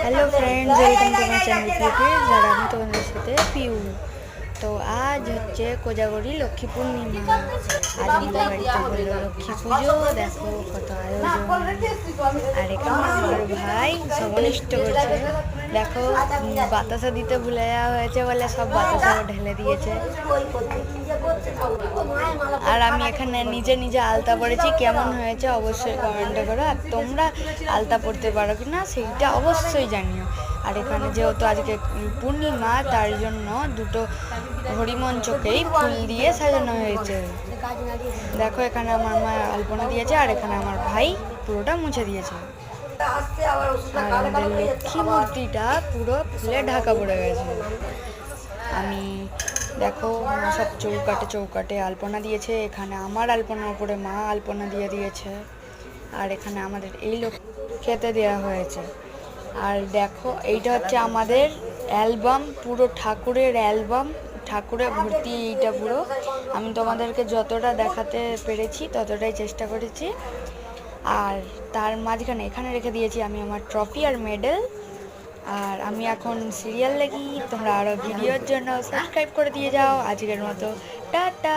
Hello friends, welcome to my channel cricket যারা আমি তোমাদের সাথে পিউ। তো আজ হচ্ছে কোজাগরি লক্ষ্মী পূর্ণিমা। আজ আমাদের বাড়িতে হলো লক্ষ্মী পুজো। দেখো কত আয়োজন, আর এখানে আমার ভাই সব অনিষ্ট করছে। দেখো বাতাসা দিতে ভুলে যাওয়া হয়েছে বলে সব বাতাসা ঢেলে দিয়েছে। আর আমি এখানে নিজে নিজে আলতা পড়েছি, কেমন হয়েছে অবশ্যই কমেন্টে করো। আর তোমরা আলতা পড়তে পারো কি না সেইটা অবশ্যই জানিও। আর এখানে যেহেতু আজকে পূর্ণিমা, তার জন্য দুটো হরিমঞ্চকেই ফুল দিয়ে সাজানো হয়েছে। দেখো এখানে আমার মা আলপনা দিয়েছে, আর এখানে আমার ভাই পুরোটা মুছে দিয়েছে। আর আমাদের লক্ষ্মী মূর্তিটা পুরো ফুলে ঢাকা পড়ে গেছে। আমি দেখো সব চৌকাটে আলপনা দিয়েছে। এখানে আমার আলপনার উপরে মা আলপনা দিয়ে দিয়েছে। আর এখানে আমাদের এই লোক খেতে দেওয়া হয়েছে। আর দেখো এইটা হচ্ছে আমাদের অ্যালবাম, পুরো ঠাকুরের অ্যালবাম, ঠাকুরে ভর্তি এইটা পুরো। আমি তোমাদেরকে যতটা দেখাতে পেরেছি ততটাই চেষ্টা করেছি। আর তার মাঝখানে এখানে রেখে দিয়েছি আমি আমার ট্রফি আর মেডেল। আর আমি এখন সিরিয়াল দেখি, তোমরা আরও ভিডিওর জন্য সাবস্ক্রাইব করে দিয়ে যাও। আজকের মতো টাটা।